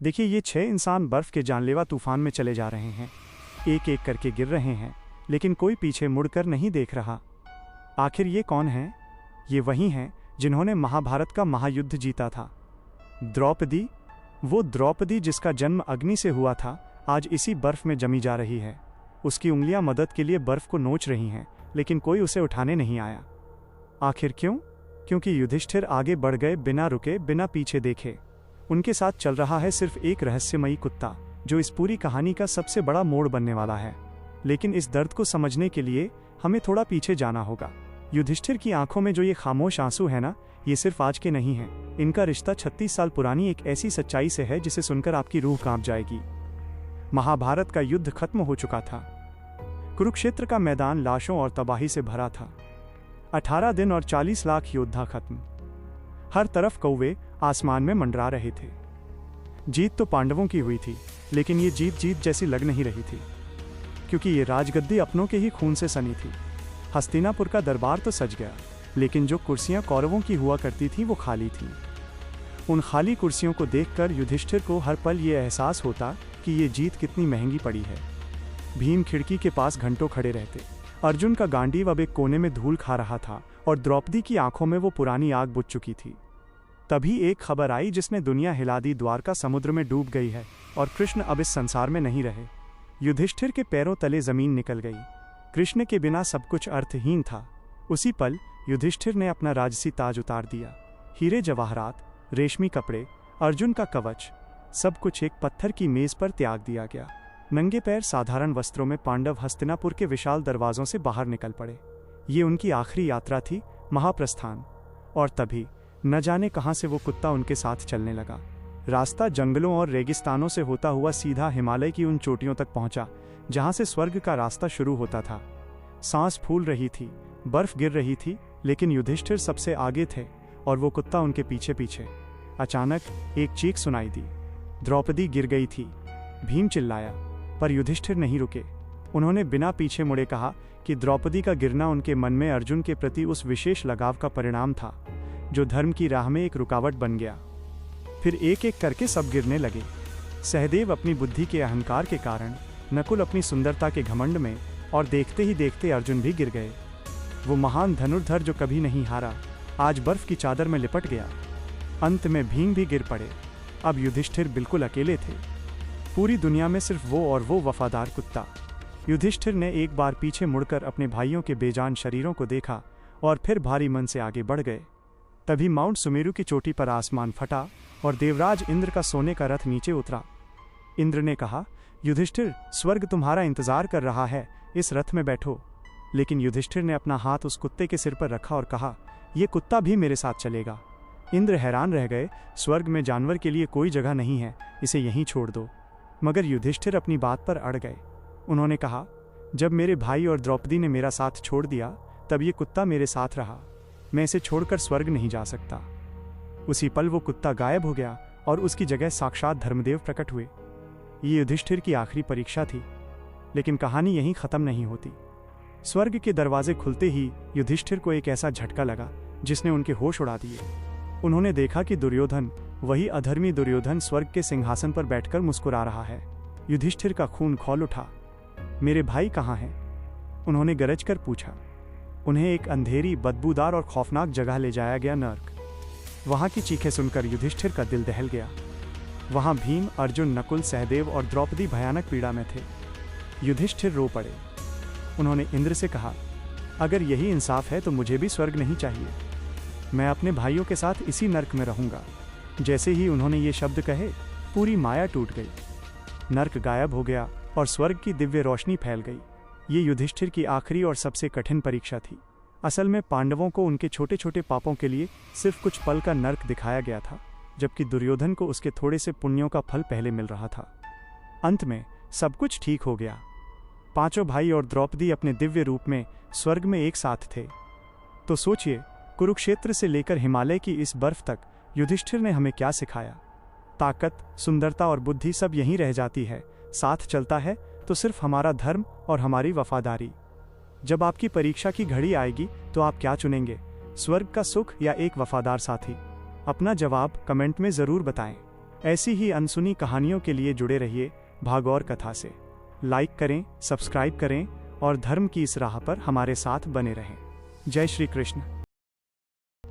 देखिए, ये 6 इंसान बर्फ के जानलेवा तूफान में चले जा रहे हैं। एक एक करके गिर रहे हैं, लेकिन कोई पीछे मुड़कर नहीं देख रहा। आखिर ये कौन हैं? ये वही हैं जिन्होंने महाभारत का महायुद्ध जीता था। द्रौपदी, वो द्रौपदी जिसका जन्म अग्नि से हुआ था, आज इसी बर्फ में जमी जा रही है। उसकी उंगलियां मदद के लिए बर्फ को नोच रही हैं, लेकिन कोई उसे उठाने नहीं आया। आखिर क्यों? क्योंकि युधिष्ठिर आगे बढ़ गए, बिना रुके, बिना पीछे देखे। उनके साथ चल रहा है सिर्फ एक रहस्यमयी कुत्ता, जो इस पूरी कहानी का सबसे बड़ा मोड़ बनने वाला है। लेकिन इस दर्द को समझने के लिए हमें थोड़ा पीछे जाना होगा। युधिष्ठिर की आंखों में जो ये खामोश आंसू है ना, ये सिर्फ आज के नहीं हैं। इनका रिश्ता 36 साल पुरानी एक ऐसी सच्चाई से है जिसे सुनकर आपकी रूह कांप जाएगी। महाभारत का युद्ध खत्म हो चुका था। कुरुक्षेत्र का मैदान लाशों और तबाही से भरा था। 18 दिन और 40 लाख योद्धा खत्म। हर तरफ कौवे आसमान में मंडरा रहे थे। जीत तो पांडवों की हुई थी, लेकिन ये जीत जैसी लग नहीं रही थी, क्योंकि ये राजगद्दी अपनों के ही खून से सनी थी। हस्तिनापुर का दरबार तो सज गया, लेकिन जो कुर्सियां कौरवों की हुआ करती थीं वो खाली थीं। उन खाली कुर्सियों को देखकर युधिष्ठिर को हर पल ये एहसास होता कि ये जीत कितनी महंगी पड़ी है। भीम खिड़की के पास घंटों खड़े रहते। अर्जुन का गांडीव अब एक कोने में धूल खा रहा था, और द्रौपदी की आंखों में वो पुरानी आग बुझ चुकी थी। तभी एक खबर आई जिसने दुनिया हिला दी। द्वारका समुद्र में डूब गई है, और कृष्ण अब इस संसार में नहीं रहे। युधिष्ठिर के पैरों तले जमीन निकल गई। कृष्ण के बिना सब कुछ अर्थहीन था। उसी पल युधिष्ठिर ने अपना राजसी ताज उतार दिया। हीरे जवाहरात, रेशमी कपड़े, अर्जुन का कवच, सब कुछ एक पत्थर की मेज पर त्याग दिया गया। नंगे पैर साधारण वस्त्रों में पांडव हस्तिनापुर के विशाल दरवाजों से बाहर निकल पड़े। ये उनकी आखिरी यात्रा थी, महाप्रस्थान। और तभी न जाने कहां से वो कुत्ता उनके साथ चलने लगा। रास्ता जंगलों और रेगिस्तानों से होता हुआ सीधा हिमालय की उन चोटियों तक पहुंचा, जहां से स्वर्ग का रास्ता शुरू होता था। सांस फूल रही थी, बर्फ गिर रही थी, लेकिन युधिष्ठिर सबसे आगे थे, और वो कुत्ता उनके पीछे पीछे। अचानक एक चीख सुनाई दी। द्रौपदी गिर गई थी। भीम चिल्लाया, पर युधिष्ठिर नहीं रुके। उन्होंने बिना पीछे मुड़े कहा कि द्रौपदी का गिरना उनके मन में अर्जुन के प्रति उस विशेष लगाव का परिणाम था, जो धर्म की राह में एक रुकावट बन गया। फिर एक एक करके सब गिरने लगे। सहदेव अपनी बुद्धि के अहंकार के कारण, नकुल अपनी सुंदरता के घमंड में, और देखते ही देखते अर्जुन भी गिर गए। वो महान धनुर्धर जो कभी नहीं हारा, आज बर्फ की चादर में लिपट गया। अंत में भीम भी गिर पड़े। अब युधिष्ठिर बिल्कुल अकेले थे। पूरी दुनिया में सिर्फ वो और वो वफादार कुत्ता। युधिष्ठिर ने एक बार पीछे मुड़कर अपने भाइयों के बेजान शरीरों को देखा, और फिर भारी मन से आगे बढ़ गए। तभी माउंट सुमेरु की चोटी पर आसमान फटा, और देवराज इंद्र का सोने का रथ नीचे उतरा। इंद्र ने कहा, युधिष्ठिर, स्वर्ग तुम्हारा इंतजार कर रहा है, इस रथ में बैठो। लेकिन युधिष्ठिर ने अपना हाथ उस कुत्ते के सिर पर रखा और कहा, यह कुत्ता भी मेरे साथ चलेगा। इंद्र हैरान रह गए। स्वर्ग में जानवर के लिए कोई जगह नहीं है, इसे यहीं छोड़ दो। मगर युधिष्ठिर अपनी बात पर अड़ गए। उन्होंने कहा, जब मेरे भाई और द्रौपदी ने मेरा साथ छोड़ दिया, तब ये कुत्ता मेरे साथ रहा। मैं इसे छोड़कर स्वर्ग नहीं जा सकता। उसी पल वो कुत्ता गायब हो गया, और उसकी जगह साक्षात धर्मदेव प्रकट हुए। ये युधिष्ठिर की आखिरी परीक्षा थी। लेकिन कहानी यहीं खत्म नहीं होती। स्वर्ग के दरवाजे खुलते ही युधिष्ठिर को एक ऐसा झटका लगा जिसने उनके होश उड़ा दिए। उन्होंने देखा कि दुर्योधन, वही अधर्मी दुर्योधन, स्वर्ग के सिंहासन पर बैठकर मुस्कुरा रहा है। युधिष्ठिर का खून खौल उठा। मेरे भाई कहाँ हैं? उन्होंने गरज कर पूछा। उन्हें एक अंधेरी, बदबूदार और खौफनाक जगह ले जाया गया, नर्क। वहां की चीखें सुनकर युधिष्ठिर का दिल दहल गया। वहां भीम, अर्जुन, नकुल, सहदेव और द्रौपदी भयानक पीड़ा में थे। युधिष्ठिर रो पड़े। उन्होंने इंद्र से कहा, अगर यही इंसाफ है तो मुझे भी स्वर्ग नहीं चाहिए। मैं अपने भाइयों के साथ इसी नर्क में रहूंगा। जैसे ही उन्होंने ये शब्द कहे, पूरी माया टूट गई। नर्क गायब हो गया, और स्वर्ग की दिव्य रोशनी फैल गई। ये युधिष्ठिर की आखिरी और सबसे कठिन परीक्षा थी। असल में पांडवों को उनके छोटे छोटे पापों के लिए सिर्फ कुछ पल का नर्क दिखाया गया था, जबकि दुर्योधन को उसके थोड़े से पुण्यों का फल पहले मिल रहा था। अंत में सब कुछ ठीक हो गया। पांचों भाई और द्रौपदी अपने दिव्य रूप में स्वर्ग में एक साथ थे। तो सोचिए, कुरुक्षेत्र से लेकर हिमालय की इस बर्फ तक युधिष्ठिर ने हमें क्या सिखाया। ताकत, सुंदरता और बुद्धि सब यहीं रह जाती है। साथ चलता है तो सिर्फ हमारा धर्म और हमारी वफादारी। जब आपकी परीक्षा की घड़ी आएगी तो आप क्या चुनेंगे, स्वर्ग का सुख या एक वफादार साथी? अपना जवाब कमेंट में जरूर बताएं। ऐसी ही अनसुनी कहानियों के लिए जुड़े रहिए भागौर कथा से। लाइक करें, सब्सक्राइब करें और धर्म की इस राह पर हमारे साथ बने रहें। जय श्री कृष्ण।